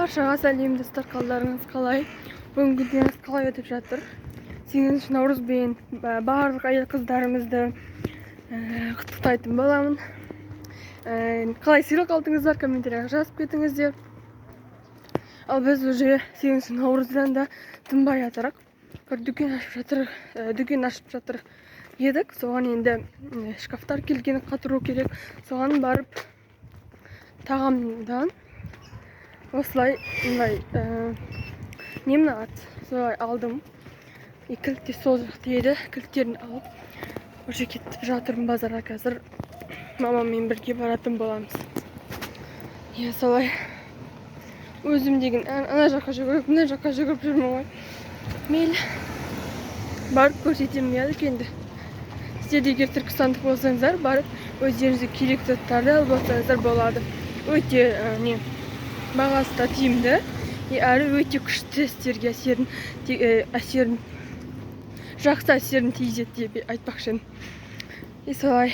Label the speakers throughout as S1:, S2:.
S1: Barşaga salam dostlar, kallarыңыз қалай? Бүгінгі күніңіз қалай өтіп жатыр? 8 Наурызбен барлық әйел қыздарымызды құттықтайтын боламын. Қалай сыйлық алдыңыздар, комментарияға жазып кетіңіздер. Ал біз уже 8 Наурыздан да тынбай жатырық. Дүкен ашып жатыр едік. Соған енді шкафтар келген қатыру керек. Соған барып тағамдан осылай немін солай алдым. Кілтте сол жақта еді. Кілттерін алып уже кетіп жатырмын базарға. Қазір мамаммен бірге баратын боламыз. Солай өзім деген ана жаққа жүгіріп, мына жаққа жүгіріп жүрмін ғой. Мейлі барып көрсетемін енді. Сіздер егер түркістандық болсаңыздар, барып өздеріңізге керекті заттарды алып алсаңыздар болады. Өте бағасы да тиімді, әрі өте күшті сіздерге әсерін жақсы әсерін тигізеді деп айтпақшы. Солай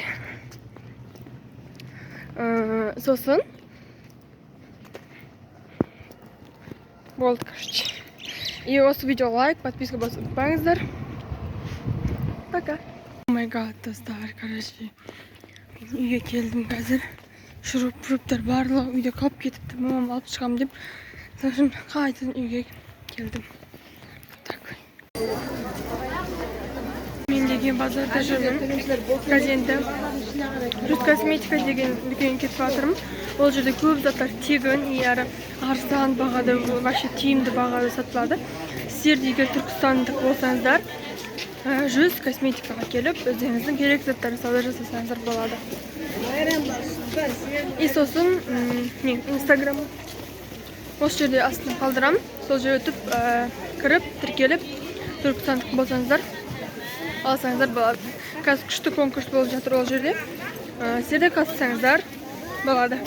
S1: сосын болды, короче. И осы видео лайк, подписка басып ұмытпаңыздар. Пока. О май гад, достар, короче. Үйге келдім қазір. Шуруптар барлығы үйде қалып кетіпті. Мамам алып шығам деп. Сосын қайтадан үйге келдім. Так. Мен деген базарда жүрмін. Казенде Жүз косметика деген дүкенге кетіп жатырмын. Ол жерде көп заттар тегін, әрі арзан бағада, вообще тиімді бағада сатылады. Сіздер егер түркістандық болсаңыздар, Жүз косметикаға келіп, өздеріңіздің керек заттарын сауда жасасаңыздар болады. И сосын Инстаграм осы жерде астына қалдырамын. Сол жерде өтіп, кіріп, тіркеліп, түркістандық болсаңыздар, алсаңыздар болады. Қазір күшті конкурс болып жатыр ол жерде. Сіздер де қатыссаңыздар болады.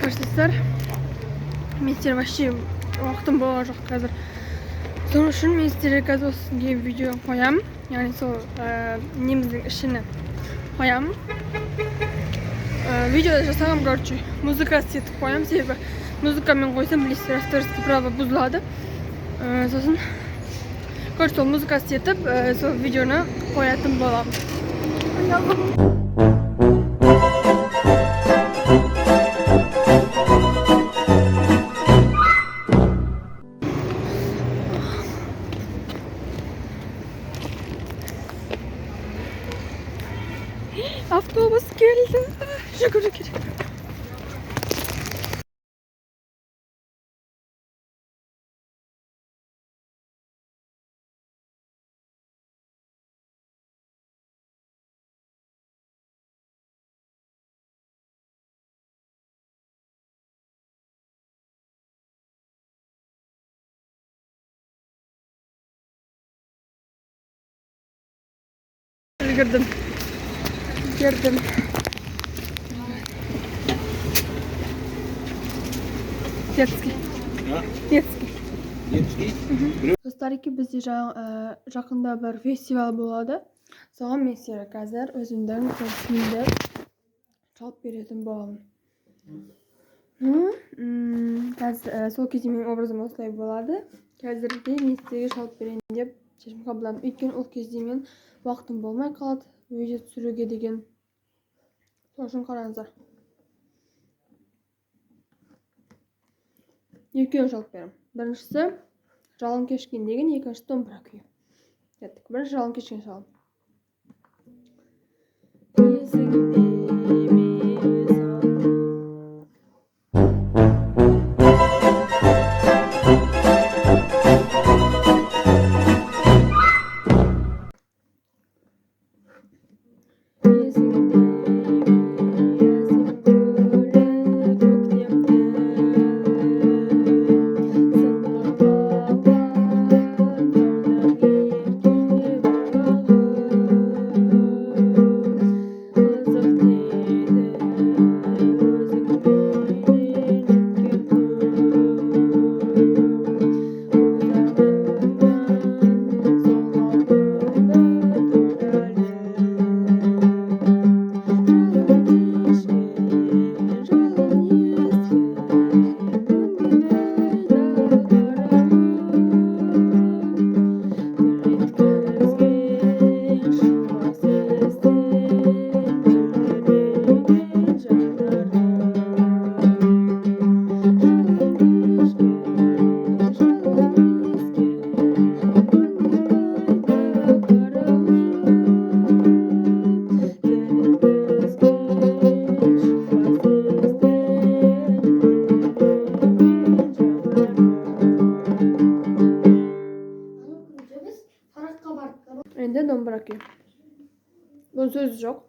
S1: Arkadaşlar, мен сіздер вообще уақытым болған жоқ қазір. Сол үшін мен сіздерге қазір осындай видео қоямын. Яғни сол неміздің ішіне қоямын. Видеода жасағам, короче, музыка істетіп қоямын, себебі музыкамен қойсам, білесіздер, авторский право бұзылады. Сосын, короче, сол музыка істетіп, сол видеоны қоятын боламын. Автобус geldi. Жүгіру керек. Girdim. Детский. Детский? Достар, бізде жақында бір фестивал болады. Соған мен сіздерге қазір өзімдің костюмімді салып беретін боламын. Қазір сол кезде менің образым осылай болады. Қазірде мен сіздерге салып берейін деп шешім қабылдадым. Өйткені ол кезде мен уақытым болмай қалады видео түсіруге деген. Сол үшін қараңыздар. Екеуін салып беремін. Біріншісі жалын кешкен деген, екіншісі домбыра күйі. Бірінші жалын кешкен салым. Onun sözü yok.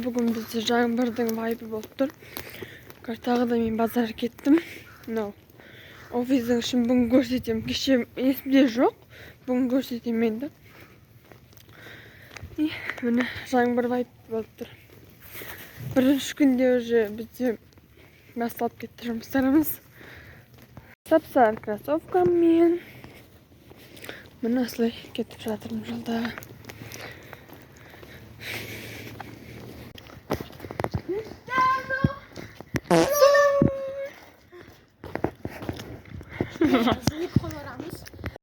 S1: Bugün biz Жаңбырдың vibe'ı болuptur. Tagı da men bazar kettim. No. Ofisin için bugün görseteyim. Kişi esimde yok. Bugün görseteyim men de. Mine Жаңбыр vibe болuptur. Birinci günde bizi başlap ketти жұмыстарымыз. Sapsarı krossовкам men. Mine aslay ketip жатырмын жолда.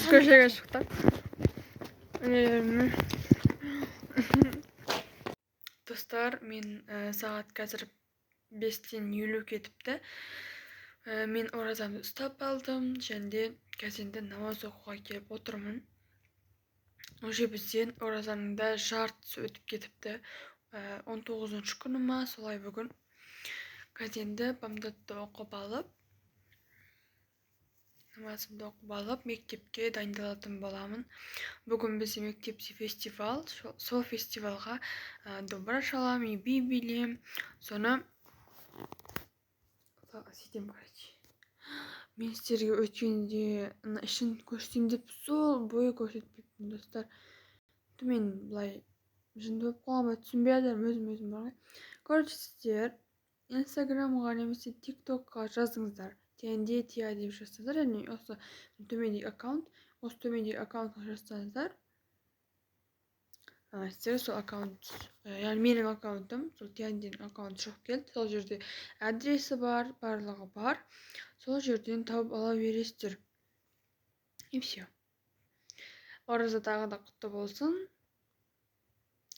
S1: Köşeye çıktık. Dostlar, men saat қазір 5-тен 50 кетіпті. Мен оразамды ұстап алдым, және қазінде намаз оқуға келіп отырмын. Уже бізден оразаның да жартысы өтіп кетіпті. 19-ші күні ма, солай бүгін. Қазінде бамдатты оқып алып, намазымды оқып алып, мектепке дайындалатын боламын. Бүгін бізде мектепте фестивал, сол фестивалға домбыра шалам, би билейм. Соны сөйтем, короче. Мен сіздерге өткенде ішін көрсетейін деп сол бойы көрсетпеппін, достар. Мен былай жынды болып қалғанға түсінбей жатырмын, өзім бар ғой. Короче, сіздер Инстаграмға немесе ТикТокқа жазыңыздар. TND Tia деп жазсаңыздар, және осы төмендегі аккаунт, осы төмендегі аккаунтқа жазсаңыздар, сіздер сол аккаунт, яғни менің аккаунтым, сол TND'нің аккаунты шығып келді. Сол жерде адресі бар, барлығы бар. Сол жерден тауып ала бересіздер. И все. Ораза тағы да құтты болсын.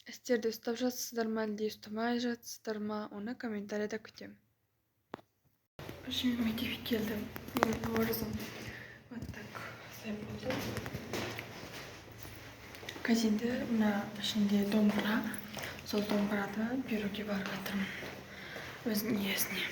S1: Сіздерді ұстап жатсыздар ма, әлде ұстамай жатсыздар ма, оны комментарийда күтемін. Şimdi mektepe geldim. Benim orazım. Вот так. Болды. Қазінде мына ішінде домбыра. Сол домбыраны беруге барып жатырмын. Өзінің иесіне.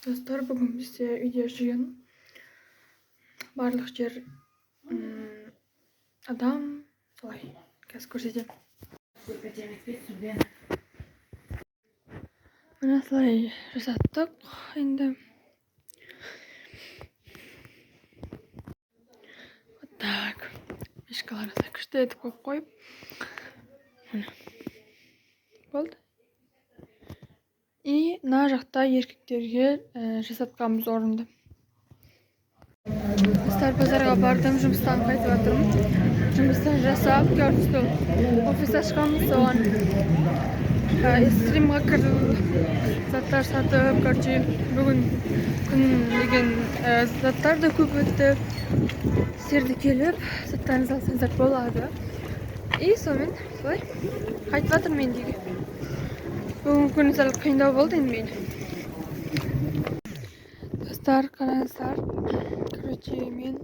S1: Dostlar, bugün bizde үйде жиын. Барлық жер адам, солай. Қазір көрсетемін. Міне солай жасаттық енді. Вот так. Мишкаларды күшті етіп қойып. Болды. И мына жақта еркектерге жасатқанымыз орынды. Достар, базарға бардым, жұмыстан қайтып жатырмын. Жұмыстан жасап, көрсетіп, офис ашқанбыз, соған стримға кіріп, заттар сатып, короче, бүгін күн деген заттар да көп өтті. Сіздерді келіп, заттарыңызды алсаңыздар болады. И сонымен солай қайтып жатырмын мен деге. Бүгін күн сәл қиындау болды енді мен. Достар, қараңыздар. Короче, мен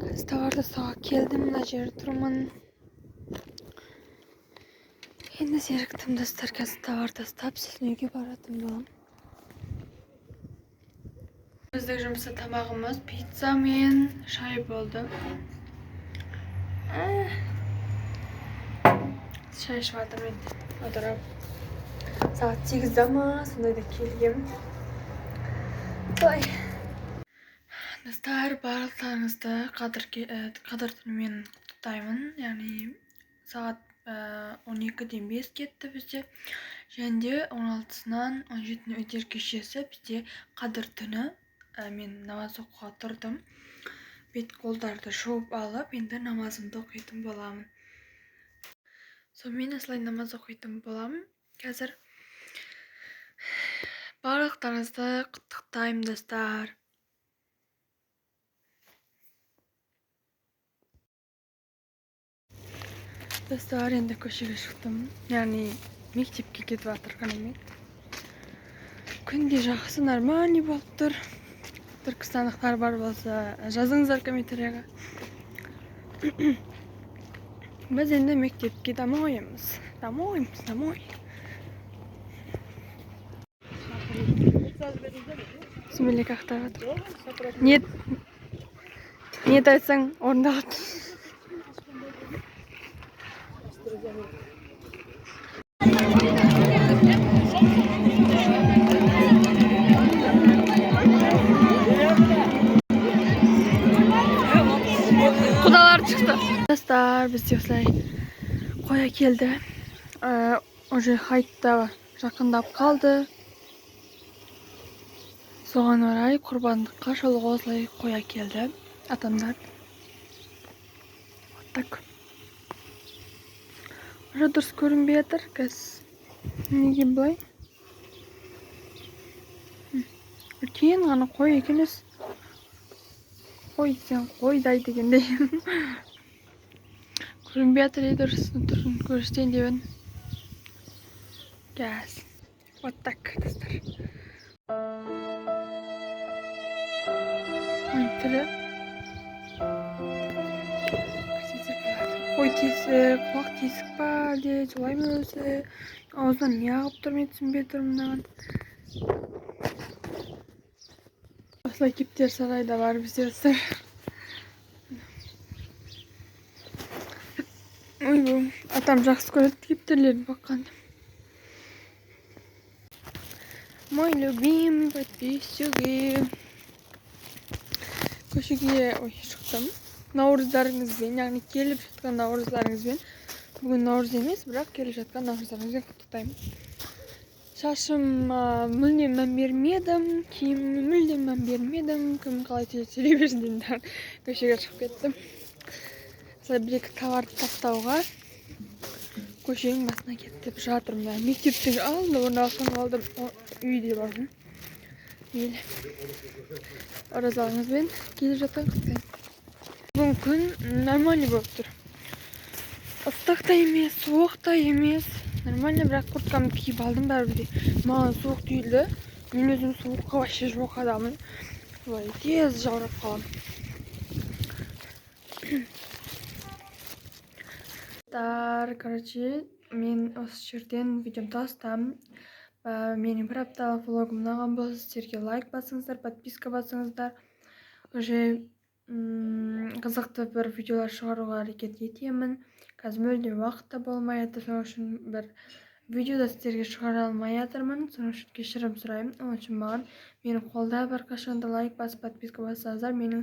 S1: қазір товарды ұстауға келдім, мына жерде тұрмын. Енді зеріктім, достар, қазір товарды ұстап, сосын үйге баратын боламын. Bizde жұмыста тамағымыз pizza мен шай болды. Шай ішіп жатырмын енді отырып. Сағат 8-де ма, сондайда келгем. Солай. Достар, барлықтарыңызды қадір түнімен құттықтаймын. Яғни сағат 12-ден 5 кетті бізде. Және де 16-сынан 17-ні өтер кешесі бізде қадір түні. Мен намаз оқуға тұрдым. Бет қолдарды жуып алып, енді намазымды оқитын боламын. Мен осылай намаз оқитын боламын. Қазір барлықтарыңызды құттықтаймын, достар. Достар, енді көшеге шықтым. Яғни мектепке кетіп жатырмын. Күн де жақсы, нормальный болып тұр. Түркістандықтар бар болса, жазыңыздар комментарияға. Біз енді мектепке домоймыз. Домой. Сүмелек ақтап жатыр. Ниет айтсаң, орындалады. Құдалар шықты. Достар, бізде осылай қоя келді. Уже хайтта жақындап қалды. Соған орай құрбандыққа шалуға осылай қоя келді. Атамдар. Вот так. Уже дұрыс көрінбей жатыр. Неге бұлай? Үлкен ғана қой екен өз. Қой сен қойдай дегендей. Көрінбей жатыр дұрысын тұрын көрістен дебін. Гәз. Вот так, достар. Тілі. Қой тесік, құлақ тесік па, әлде солай ма өзі? Аузынан не ағып тұр, мен түсінбей тұрмын. Осылай кептер сарайда бар бізде, достар. Ой, бұл атам жақсы көреді кептерлерін баққанды. Мой любимый подписчики. Көшеге шықтым. Наурыздарыңызбен, яғни келіп жатқан наурыздарыңызбен. Бүгін наурыз емес, бірақ келіп жатқан наурыздарыңызбен құттықтаймын. Шашым мүлдем мән бермедім, киіміме мүлдем мән бермедім. Кім қалай сөйлей берсін деймін. Көшеге шығып кеттім. Осылай бір-екі товарды тастауға көшенің басына кетіп жатырмын. Мектептің алдында орналасқан алдым үйде бармын. Оразалыңызбен келіп жатқан құттықтаймын. Бүгін күн нормальный болып тұр. Ыстық та емес, суық та емес. Нормально, бірақ курткамды киіп алдым бәрібір. Маған суық түйілді. Мен өзім суыққа вообще жоқ адамын. Тез жаурап қалам. Короче, мен осы жерден видеом тастам. Менің бір апталық влогым ұнаған болса, сіздерге лайк басыңыздар, подписка басыңыздар. Уже қызықты бір видеолар шығаруға әрекет етемін. Қазір мүлде уақытта болмай жатыр, соның үшін бір видеода сіздерге шығара алмай жатырмын. Соның үшін кешірім сұраймын. Оның үшін маған менің қолда бар қашанда лайк басып, подписка бассаңыздар, менің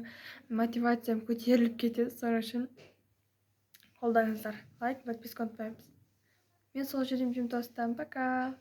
S1: мотивациям көтеріліп кетеді. Соның үшін қолдаңыздар. Лайк, подписка ұмытпаймыз. Мен сол жерден видеом тастам. Пока.